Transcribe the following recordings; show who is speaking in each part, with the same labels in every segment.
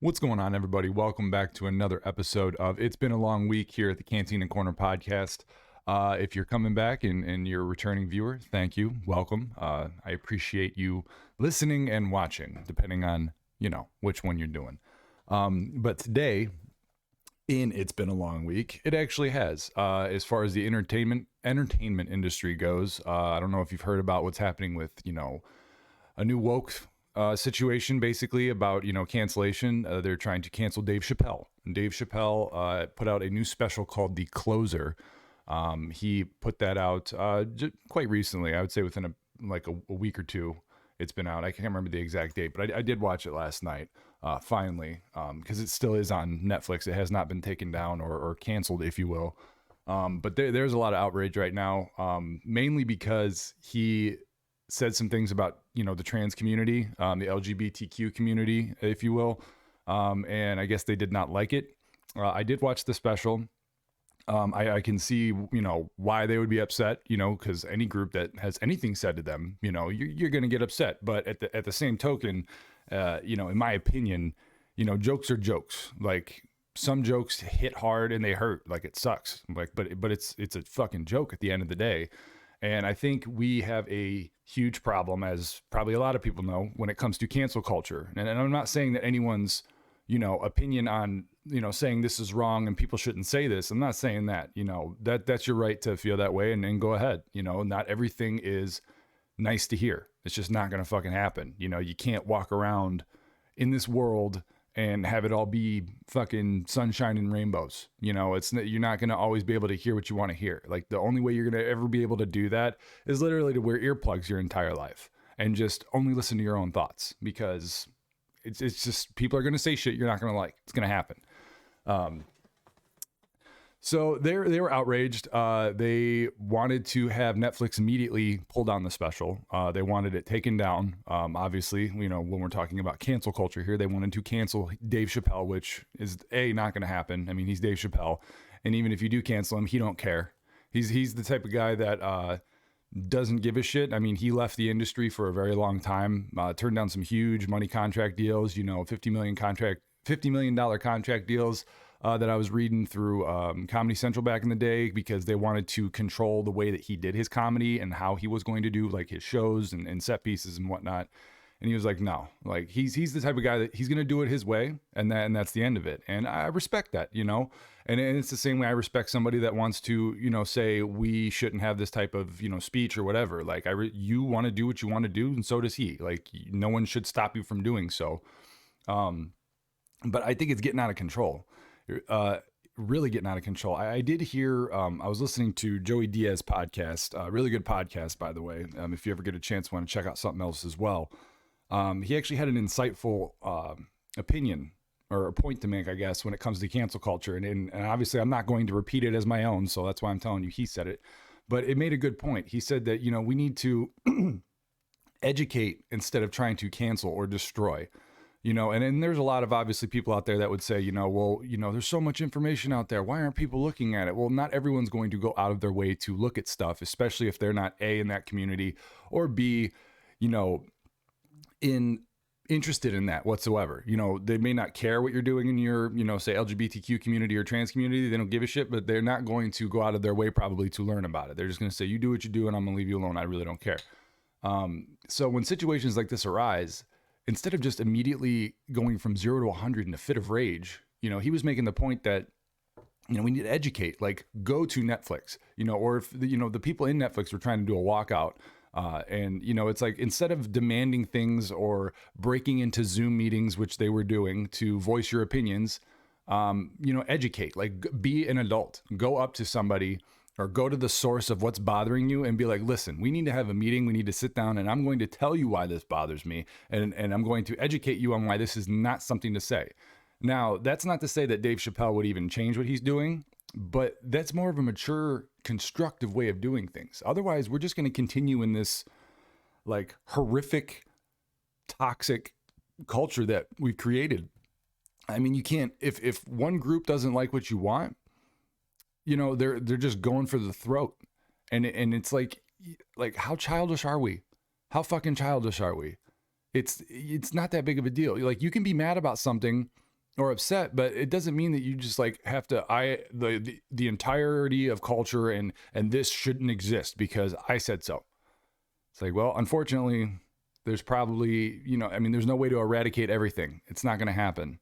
Speaker 1: What's going on, everybody? Welcome back to another episode of It's Been a Long Week here at the Canteen and Corner podcast. If you're coming back and you're a returning viewer, thank you. Welcome. I appreciate you listening and watching, depending on, which one you're doing. But today, in It's Been a Long Week, it actually has. As far as the entertainment industry goes, I don't know if you've heard about what's happening with, a new woke situation basically about cancellation. They're trying to cancel Dave Chappelle. And Dave Chappelle put out a new special called The Closer. He put that out quite recently. I would say within a week or two. It's been out. I can't remember the exact date, but I did watch it last night. Finally, because it still is on Netflix. It has not been taken down or canceled, if you will. But there's a lot of outrage right now, mainly because he said some things about the trans community, the LGBTQ community, if you will, and I guess they did not like it. I did watch the special. I can see why they would be upset, because any group that has anything said to them, you're going to get upset. But at the same token, in my opinion, jokes are jokes. Like, some jokes hit hard and they hurt, like it sucks. Like, but it's a fucking joke at the end of the day. And I think we have a huge problem, as probably a lot of people know, when it comes to cancel culture. And I'm not saying that anyone's, opinion on, saying this is wrong and people shouldn't say this. I'm not saying that, that's your right to feel that way and go ahead. Not everything is nice to hear. It's just not going to fucking happen. You can't walk around in this world and have it all be fucking sunshine and rainbows. You're not going to always be able to hear what you want to hear. Like, the only way you're going to ever be able to do that is literally to wear earplugs your entire life and just only listen to your own thoughts, because it's just, people are going to say shit you're not going to like. It's going to happen. So they were outraged. They wanted to have Netflix immediately pull down the special. They wanted it taken down. Obviously, when we're talking about cancel culture here, they wanted to cancel Dave Chappelle, which is not going to happen. I mean, he's Dave Chappelle, and even if you do cancel him, he don't care. He's the type of guy that doesn't give a shit. I mean, he left the industry for a very long time. Turned down some huge money contract deals. $50 million contract deals. That I was reading through Comedy Central back in the day, because they wanted to control the way that he did his comedy and how he was going to do like his shows and set pieces and whatnot. And he was like, no, like he's the type of guy that he's going to do it his way. And that's the end of it. And I respect that, and it's the same way I respect somebody that wants to, say we shouldn't have this type of, speech or whatever. Like, you want to do what you want to do, and so does he. Like, no one should stop you from doing so. But I think it's getting out of control. Really getting out of control. I did hear, I was listening to Joey Diaz podcast, really good podcast, by the way. If you ever get a chance, want to check out something else as well. He actually had an insightful opinion, or a point to make, I guess, when it comes to cancel culture. And obviously I'm not going to repeat it as my own, so that's why I'm telling you he said it. But it made a good point. He said that, we need to educate instead of trying to cancel or destroy. And there's a lot of obviously people out there that would say, there's so much information out there. Why aren't people looking at it? Well, not everyone's going to go out of their way to look at stuff, especially if they're not A, in that community, or B, interested in that whatsoever. They may not care what you're doing in your, say LGBTQ community or trans community. They don't give a shit, but they're not going to go out of their way probably to learn about it. They're just going to say, you do what you do and I'm going to leave you alone. I really don't care. So when situations like this arise, instead of just immediately going from 0 to 100 in a fit of rage, he was making the point that, we need to educate, like, go to Netflix, or if, the people in Netflix were trying to do a walkout, and, it's like, instead of demanding things or breaking into Zoom meetings, which they were doing, to voice your opinions, educate, like, be an adult, go up to somebody, or go to the source of what's bothering you and be like, listen, we need to have a meeting. We need to sit down, and I'm going to tell you why this bothers me. And I'm going to educate you on why this is not something to say. Now, that's not to say that Dave Chappelle would even change what he's doing, but that's more of a mature, constructive way of doing things. Otherwise, we're just going to continue in this like horrific, toxic culture that we've created. I mean, you can't, if one group doesn't like what you want, they're just going for the throat. And it's like, how childish are we? How fucking childish are we? It's not that big of a deal. Like, you can be mad about something or upset, but it doesn't mean that you just like have to the entirety of culture and this shouldn't exist because I said so. It's like, well, unfortunately, there's probably, I mean, there's no way to eradicate everything. It's not going to happen.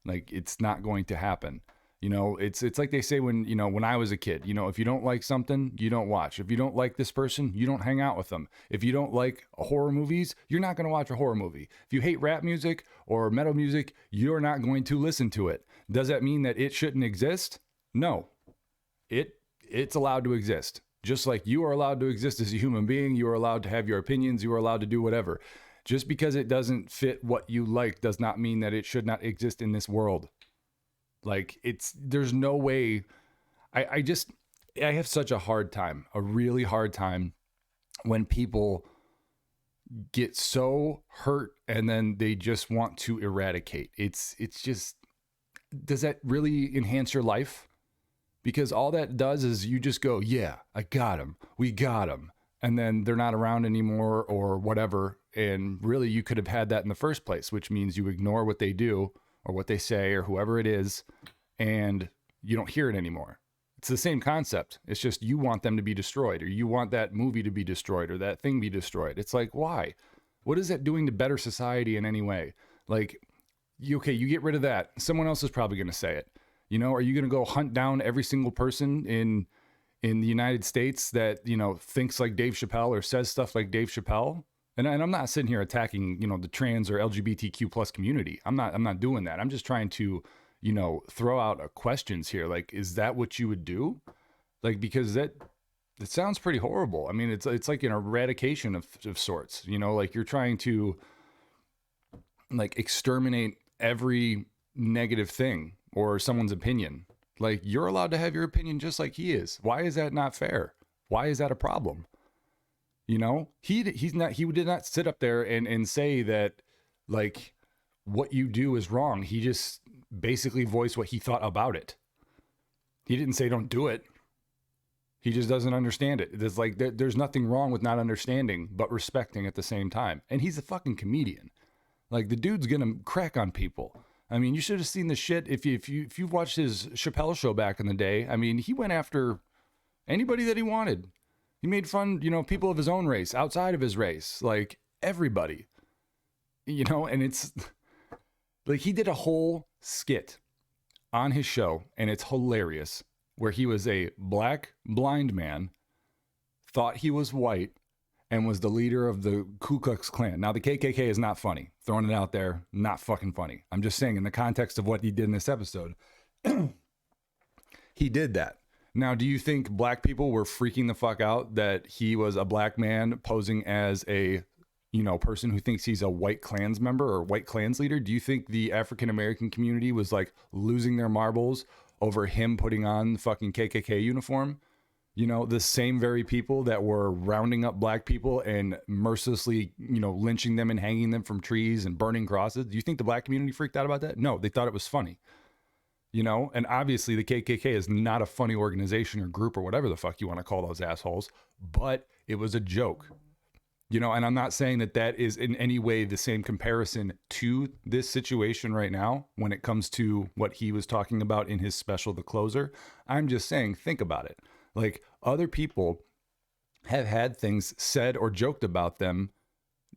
Speaker 1: Like, it's not going to happen. It's like they say when I was a kid, if you don't like something, you don't watch. If you don't like this person, you don't hang out with them. If you don't like horror movies, you're not going to watch a horror movie. If you hate rap music or metal music, you're not going to listen to it. Does that mean that it shouldn't exist? No. It's allowed to exist. Just like you are allowed to exist as a human being, you are allowed to have your opinions, you are allowed to do whatever. Just because it doesn't fit what you like does not mean that it should not exist in this world. Like, there's no way. I have such a hard time, a really hard time when people get so hurt and then they just want to eradicate. It's just, does that really enhance your life? Because all that does is you just go, yeah, I got him. We got him. And then they're not around anymore or whatever. And really, you could have had that in the first place, which means you ignore what they do or what they say or whoever it is, and you don't hear it anymore. It's the same concept. It's just you want them to be destroyed, or you want that movie to be destroyed, or that thing be destroyed. It's like, why? What is that doing to better society in any way? Like, you get rid of that. Someone else is probably going to say it. Are you going to go hunt down every single person in the United States that, thinks like Dave Chappelle or says stuff like Dave Chappelle? And I'm not sitting here attacking, the trans or LGBTQ plus community. I'm not doing that. I'm just trying to, throw out questions here. Like, is that what you would do? Like, because it sounds pretty horrible. I mean, it's like an eradication of sorts, like you're trying to like exterminate every negative thing or someone's opinion. Like, you're allowed to have your opinion just like he is. Why is that not fair? Why is that a problem? He did not sit up there and say that like what you do is wrong. He just basically voiced what he thought about it. He didn't say don't do it. He just doesn't understand it. There's like, there's nothing wrong with not understanding, but respecting at the same time. And he's a fucking comedian. Like, the dude's gonna crack on people. I mean, you should have seen the shit if you've watched his Chappelle show back in the day. I mean, he went after anybody that he wanted. He made fun, people of his own race, outside of his race, like everybody, and it's like he did a whole skit on his show, and it's hilarious, where he was a black blind man, thought he was white, and was the leader of the Ku Klux Klan. Now, the KKK is not funny. Throwing it out there, not fucking funny. I'm just saying, in the context of what he did in this episode, he did that. Now, do you think black people were freaking the fuck out that he was a black man posing as a, person who thinks he's a white Klans member or white Klans leader? Do you think the African-American community was like losing their marbles over him putting on the fucking KKK uniform? The same very people that were rounding up black people and mercilessly, lynching them and hanging them from trees and burning crosses. Do you think the black community freaked out about that? No, they thought it was funny. And obviously the KKK is not a funny organization or group or whatever the fuck you want to call those assholes, but it was a joke, and I'm not saying that is in any way the same comparison to this situation right now when it comes to what he was talking about in his special, The Closer. I'm just saying, think about it. Like, other people have had things said or joked about them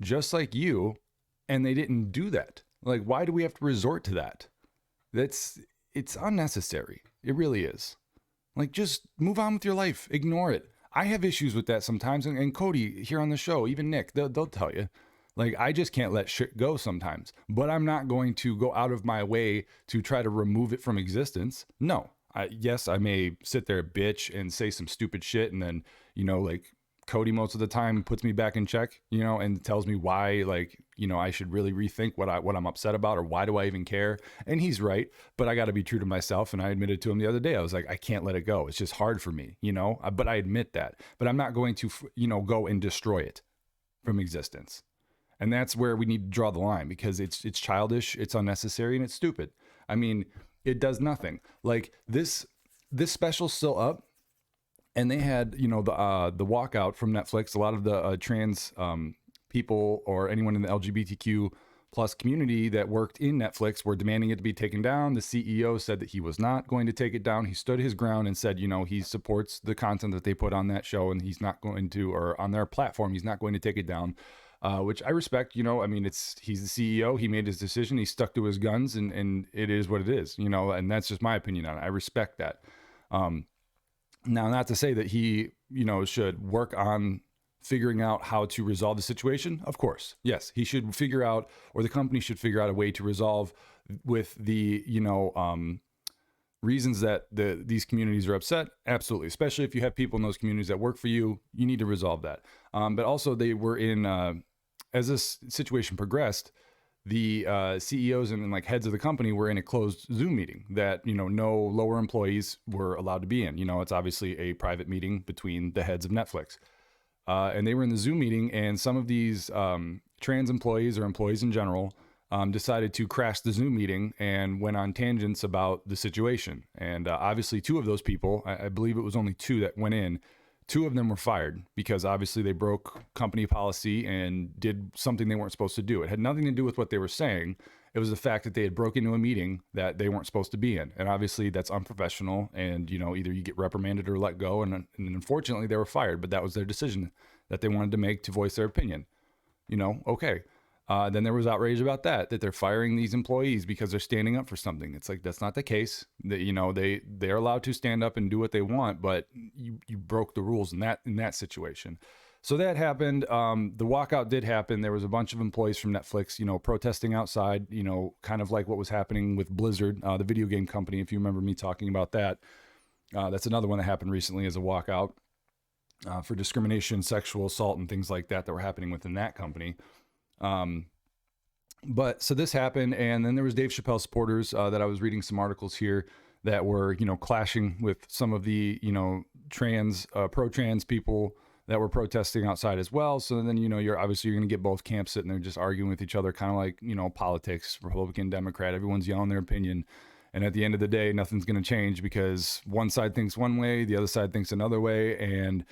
Speaker 1: just like you, and they didn't do that. Like, why do we have to resort to that? It's unnecessary. It really is. Like, just move on with your life. Ignore it. I have issues with that sometimes. And Cody here on the show, even Nick, they'll tell you. Like, I just can't let shit go sometimes. But I'm not going to go out of my way to try to remove it from existence. No. Yes, I may sit there, bitch, and say some stupid shit. And then, like, Cody most of the time puts me back in check, and tells me why, like, I should really rethink what I'm upset about, or why do I even care? And he's right, but I got to be true to myself. And I admitted to him the other day, I was like, I can't let it go. It's just hard for me, but I admit that, but I'm not going to, go and destroy it from existence. And that's where we need to draw the line, because it's childish, it's unnecessary, and it's stupid. I mean, it does nothing. Like, this special's still up. And they had, the walkout from Netflix. A lot of the trans people or anyone in the LGBTQ plus community that worked in Netflix were demanding it to be taken down. The CEO said that he was not going to take it down. He stood his ground and said, he supports the content that they put on that show, and he's not going to, or on their platform, he's not going to take it down. Which I respect, he's the CEO. He made his decision. He stuck to his guns, and it is what it is, and that's just my opinion on it. I respect that. Now, not to say that he, should work on figuring out how to resolve the situation. Of course, yes, he should figure out, or the company should figure out a way to resolve with the, reasons that these communities are upset. Absolutely. Especially if you have people in those communities that work for you, you need to resolve that. But also they were in, as this situation progressed, the CEOs and like heads of the company were in a closed Zoom meeting that, no lower employees were allowed to be in. It's obviously a private meeting between the heads of Netflix. And they were in the Zoom meeting, and some of these trans employees or employees in general decided to crash the Zoom meeting and went on tangents about the situation. And obviously two of those people, I believe it was only two that went in, two of them were fired because obviously they broke company policy and did something they weren't supposed to do. It had nothing to do with what they were saying. It was the fact that they had broken into a meeting that they weren't supposed to be in. And obviously that's unprofessional, and, either you get reprimanded or let go. And unfortunately they were fired, but that was their decision that they wanted to make to voice their opinion. Okay. Then there was outrage about that they're firing these employees because they're standing up for something. It's like, that's not the case. That, they're allowed to stand up and do what they want, but you broke the rules in that situation. So that happened. The walkout did happen. There was a bunch of employees from Netflix, protesting outside, kind of like what was happening with Blizzard, the video game company. If you remember me talking about that, that's another one that happened recently as a walkout for discrimination, sexual assault, and things like that were happening within that company. But so this happened, and then there was Dave Chappelle supporters that I was reading some articles here that were, clashing with some of the, pro-trans people that were protesting outside as well. So then, you're going to get both camps sitting there just arguing with each other, kind of like, politics, Republican, Democrat, everyone's yelling their opinion. And at the end of the day, nothing's going to change because one side thinks one way, the other side thinks another way, and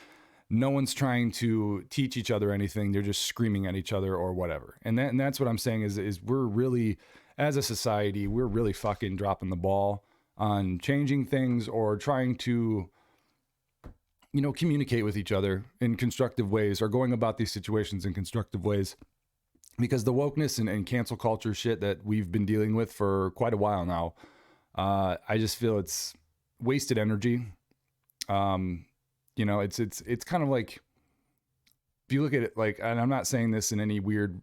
Speaker 1: no one's trying to teach each other anything. They're just screaming at each other or whatever. And that's what I'm saying is we're really, as a society, we're really fucking dropping the ball on changing things or trying to, communicate with each other in constructive ways or going about these situations in constructive ways. Because the wokeness and cancel culture shit that we've been dealing with for quite a while now, I just feel it's wasted energy. It's kind of like, if you look at it, like, and I'm not saying this in any weird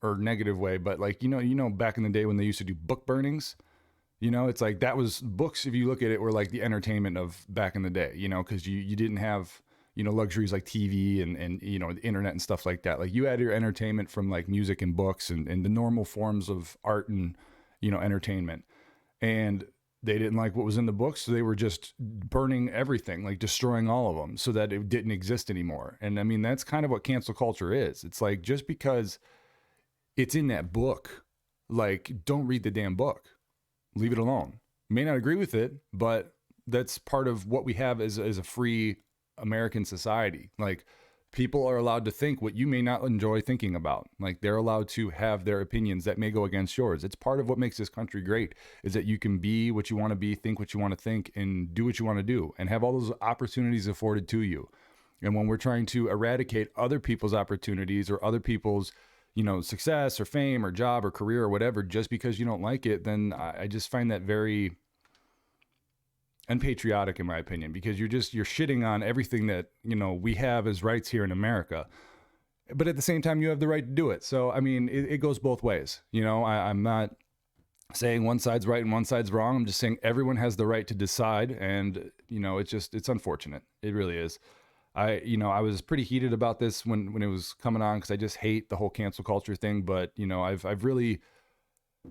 Speaker 1: or negative way, but like, back in the day when they used to do book burnings, it's like that was books. If you look at it, were like the entertainment of back in the day, cause you didn't have, luxuries like TV and the internet and stuff like that. Like you had your entertainment from like music and books and the normal forms of art and, entertainment. And they didn't like what was in the books, so they were just burning everything, like destroying all of them so that it didn't exist anymore. And I mean, that's kind of what cancel culture is. It's like, just because it's in that book, like, don't read the damn book. Leave it alone. You may not agree with it, but that's part of what we have as a free American society. Like, people are allowed to think what you may not enjoy thinking about. Like, they're allowed to have their opinions that may go against yours. It's part of what makes this country great, is that you can be what you want to be, think what you want to think, and do what you want to do, and have all those opportunities afforded to you. And when we're trying to eradicate other people's opportunities or other people's, success or fame or job or career or whatever, just because you don't like it, then I just find that very unpatriotic, in my opinion, because you're shitting on everything that, we have as rights here in America. But at the same time, you have the right to do it. So, I mean, it goes both ways. I'm not saying one side's right and one side's wrong. I'm just saying everyone has the right to decide. And, it's unfortunate. It really is. I was pretty heated about this when it was coming on, because I just hate the whole cancel culture thing. But, I've really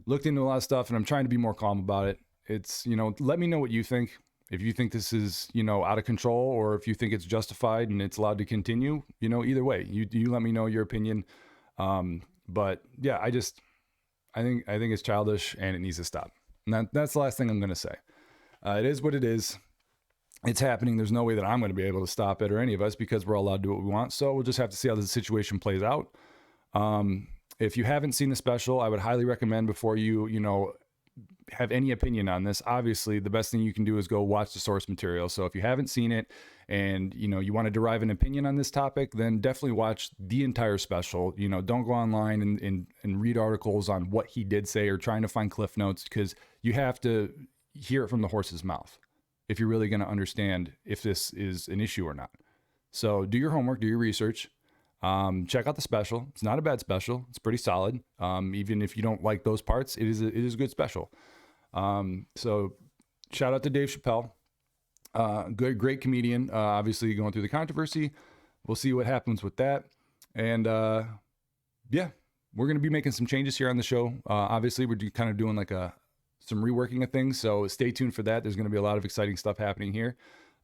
Speaker 1: looked into a lot of stuff, and I'm trying to be more calm about it. It's, let me know what you think. If you think this is, out of control, or if you think it's justified and it's allowed to continue, either way, you let me know your opinion. But yeah, I think it's childish and it needs to stop. And that's the last thing I'm going to say. It is what it is. It's happening. There's no way that I'm going to be able to stop it, or any of us, because we're all allowed to do what we want. So we'll just have to see how the situation plays out. If you haven't seen the special, I would highly recommend before you have any opinion on this. Obviously, the best thing you can do is go watch the source material. So if you haven't seen it and you want to derive an opinion on this topic, then definitely watch the entire special. Don't go online and read articles on what he did say or trying to find cliff notes, because you have to hear it from the horse's mouth if you're really going to understand if this is an issue or not. So do your homework, do your research. Check out the special. It's not a bad special. It's pretty solid. Even if you don't like those parts, it is a good special. So shout out to Dave Chappelle. Great comedian. Obviously going through the controversy. We'll see what happens with that. And yeah, we're going to be making some changes here on the show. Obviously we're kind of doing like some reworking of things. So stay tuned for that. There's going to be a lot of exciting stuff happening here.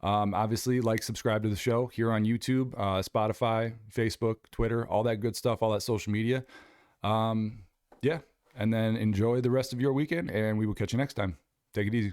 Speaker 1: Obviously, subscribe to the show here on YouTube, Spotify, Facebook, Twitter, all that good stuff, all that social media. Yeah. And then enjoy the rest of your weekend, and we will catch you next time. Take it easy.